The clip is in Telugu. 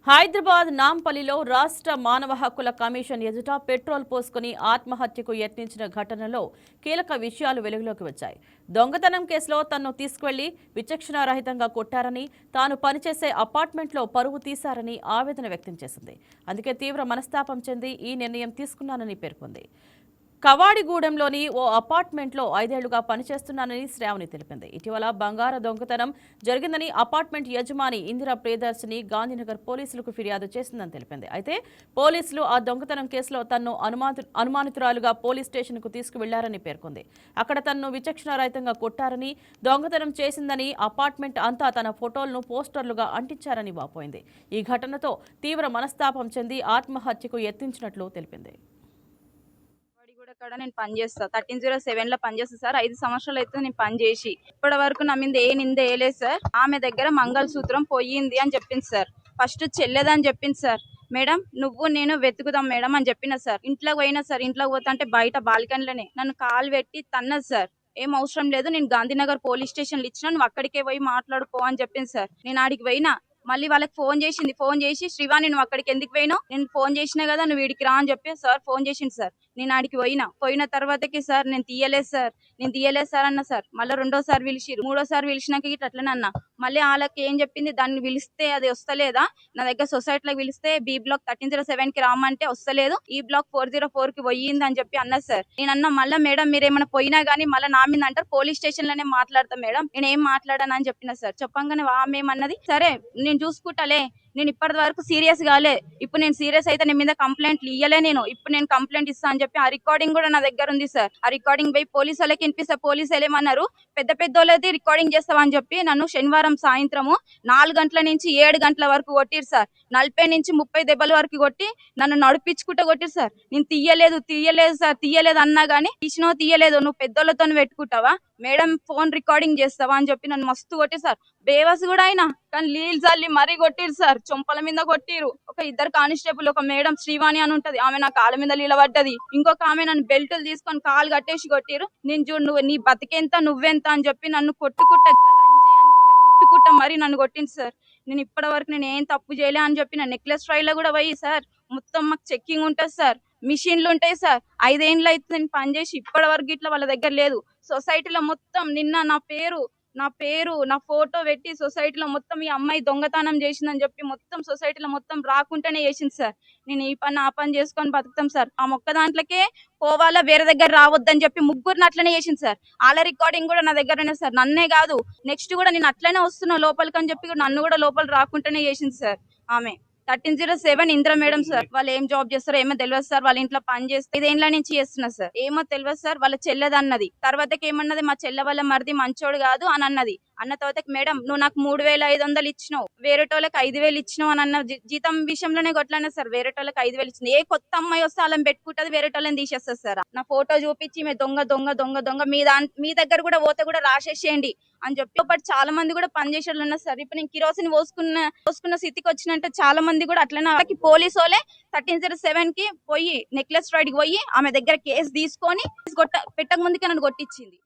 హైదరాబాద్ నాంపల్లిలో రాష్ట్ర మానవ హక్కుల కమిషన్ ఎదుట పెట్రోల్ పోసుకుని ఆత్మహత్యకు యత్నించిన ఘటనలో కీలక విషయాలు వెలుగులోకి వచ్చాయి. దొంగతనం కేసులో తన్ను తీసుకెళ్లి విచక్షణారహితంగా కొట్టారని, తాను పనిచేసే అపార్ట్మెంట్లో పరువు తీశారని ఆవేదన వ్యక్తం చేసింది. అందుకే తీవ్ర మనస్తాపం చెంది ఈ నిర్ణయం తీసుకున్నానని పేర్కొంది. కవాడిగూడెంలోని ఓ అపార్ట్మెంట్లో 5 ఏళ్లుగా పనిచేస్తున్నానని శ్రావణి తెలిపింది. ఇటీవల బంగారు దొంగతనం జరిగిందని అపార్ట్మెంట్ యజమాని ఇందిరా ప్రియదర్శిని గాంధీనగర్ పోలీసులకు ఫిర్యాదు చేసిందని తెలిపింది. అయితే పోలీసులు ఆ దొంగతనం కేసులో తన్ను అనుమానితురాలుగా పోలీస్ స్టేషన్కు తీసుకువెళ్లారని పేర్కొంది. అక్కడ తన్ను విచక్షణారహితంగా కొట్టారని, దొంగతనం చేసిందని, అపార్ట్మెంట్ అంతా తన ఫోటోలను పోస్టర్లుగా అంటించారని వాపోయింది. ఈ ఘటనతో తీవ్ర మనస్తాపం చెంది ఆత్మహత్యకు యత్నించినట్లు తెలిపింది. నేను పనిచేస్తా 1307 లో పనిచేస్తా సార్. 5 సంవత్సరాలు అయితే నేను పనిచేసి ఇప్పటి వరకు నా మీద ఏ నింద వేయలేదు సార్. ఆమె దగ్గర మంగళసూత్రం పోయింది అని చెప్పింది సార్. ఫస్ట్ చెల్లేదని చెప్పింది సార్. మేడం నువ్వు నేను వెతుకుదాం మేడం అని చెప్పిన సార్. ఇంట్లోకి పోయినా సార్. ఇంట్లోకి పోతా అంటే బయట బాల్కనీలోనే నన్ను కాలు పెట్టి తన్నది సార్. ఏం అవసరం లేదు, నేను గాంధీనగర్ పోలీస్ స్టేషన్లో ఇచ్చిన, నువ్వు అక్కడికే పోయి మాట్లాడుకో అని చెప్పింది సార్. నేను ఆడికి పోయినా. మళ్ళీ వాళ్ళకి ఫోన్ చేసింది. ఫోన్ చేసి శ్రీవాణి నువ్వు అక్కడికి ఎందుకు పోయినావు, నేను ఫోన్ చేసినా కదా, నువ్వు వీడికి రా అని చెప్పి సార్ ఫోన్ చేసింది సార్. నేను ఆడికి పోయిన తర్వాతకి సార్ నేను తీయలేదు సార్ అన్న సార్. మళ్ళీ రెండోసారి పిలిచిరు. మూడోసారి పిలిచినాక ఇట్లా అట్లనే అన్న. మళ్ళీ వాళ్ళకి ఏం చెప్పింది, దాన్ని పిలిస్తే అది వస్తలేదా, నా దగ్గర సొసైటీలో పిలిస్తే బి బ్లాక్ 1307 కి రామంటే వస్తలేదు, ఈ బ్లాక్ 404 కి పోయింది అని చెప్పి అన్న సార్. నేను అన్న మళ్ళీ మేడం మీరు ఏమైనా పోయినా గానీ మళ్ళీ నా మీద అంటారు, పోలీస్ స్టేషన్ లోనే మాట్లాడతాం మేడం, నేను ఏం మాట్లాడాను అని చెప్పిన సార్. చెప్పంగానే ఆమె ఏమన్నది, సరే నేను చూసుకుంటాలే, నేను ఇప్పటి వరకు సీరియస్ కాలే, ఇప్పుడు నేను సీరియస్ అయితే నేను మీద కంప్లైంట్లు ఇయ్యలే, నేను ఇప్పుడు నేను కంప్లైంట్ ఇస్తా అని చెప్పి ఆ రికార్డింగ్ కూడా నా దగ్గర ఉంది సార్. ఆ రికార్డింగ్ పోయి పోలీసు వాళ్ళకి వినిపిస్తే పోలీసు వాళ్ళు ఏమన్నారు, పెద్ద వాళ్ళది రికార్డింగ్ చేస్తామని చెప్పి నన్ను శనివారం సాయంత్రము 4 గంటల నుంచి 7 గంటల వరకు కొట్టిరు సార్. 40 నుంచి 30 దెబ్బల వరకు కొట్టి నన్ను నడిపించుకుంటూ కొట్టిరు సార్. నేను తీయలేదు సార్, తీయలేదు అన్నా గానీ, తీయలేదు, నువ్వు పెద్దోళ్ళతో పెట్టుకుంటావా మేడం, ఫోన్ రికార్డింగ్ చేస్తావా అని చెప్పి నన్ను మస్తు కొట్టి సార్. బేవస్ కూడా అయినా కానీ నీళ్ళు చల్లి మరీ కొట్టిరు సార్. చొంపల మీద కొట్టిరు. ఒక 2 కానిస్టేబుల్, ఒక మేడం శ్రీవాణి అని ఉంటది, ఆమె నా కాళ్ళ మీద నిలబడ్డది. ఇంకొక ఆమె నన్ను బెల్టులు తీసుకొని కాలు కట్టేసి కొట్టిరు. నేను చూడు, నువ్వు నీ బతికెంత నువ్వెంత అని చెప్పి నన్ను తిట్టుకుంటా మరి నన్ను కొట్టింది సార్. నేను ఇప్పటి వరకు నేను ఏం తప్పు చేయలే అని చెప్పి నా నెక్లెస్ ట్రైల్ లో కూడా పోయి సార్ మొత్తం మాకు చెక్కింగ్ ఉంటది సార్, మిషన్లు ఉంటాయి సార్. 5 ఏళ్ళు అయితే నేను పనిచేసి ఇప్పటి వరకు ఇట్లా వాళ్ళ దగ్గర లేదు. సొసైటీలో మొత్తం నిన్న నా ఫోటో పెట్టి సొసైటీలో మొత్తం ఈ అమ్మాయి దొంగతనం చేసిందని చెప్పి మొత్తం సొసైటీలో మొత్తం రాకుండానే చేసింది సార్. నేను ఈ పని ఆ పని చేసుకొని బతుకుతాం సార్. ఆ మొక్క దాంట్లోకే పోవాలా, వేరే దగ్గర రావద్దని చెప్పి ముగ్గురిని అట్లనే చేసింది సార్. వాళ్ళ రికార్డింగ్ కూడా నా దగ్గరనే సార్. నన్నే కాదు, నెక్స్ట్ కూడా నేను అట్లనే వస్తున్నా లోపలికి అని చెప్పి నన్ను కూడా లోపల రాకుండానే చేసింది సార్. ఆమె 1307 ఇంద్ర మేడం సార్. వాళ్ళు ఏం జాబ్ చేస్తారో ఏమో తెలియదు సార్. వాళ్ళ ఇంట్లో పని చేస్తే 5 ఏళ్ల నుంచి చేస్తున్నా సార్. ఏమో తెలియదు సార్. వాళ్ళ చెల్లెది అన్నది. తర్వాతకి ఏమన్నది, మా చెల్లె వాళ్ళ మరిది మంచోడు కాదు అని అన్నది. అన్న తర్వాతకి మేడం నువ్వు నాకు 3500 ఇచ్చినావు, వేరేటోళ్ళకి 5000 ఇచ్చినావు అని అన్న. జీతం విషయంలోనే కొట్లానే సార్. వేరేటోళ్ళకి 5000 ఇచ్చింది. ఏ కొత్త అమ్మాయి వస్తే అలా పెట్టుకుంటది, వేరేటోళ్ళని తీసేస్తారు సార్. నా ఫోటో చూపించి మీ దొంగ మీ దగ్గర కూడా పోతే కూడా రాసేసేయండి అని చెప్పి. బట్ చాలా మంది కూడా పనిచేసేళ్ళు ఉన్నారు సార్. ఇప్పుడు నేను కిరోసిన్ పోసుకున్న స్థితికి వచ్చినంటే చాలా మంది కూడా అట్లనే పోలీసు వాళ్ళే 1307 కి పోయి నెక్లెస్ రైడ్ కి పోయి ఆమె దగ్గర కేసు తీసుకొని పెట్టక ముందుకే నన్ను కొట్టించింది.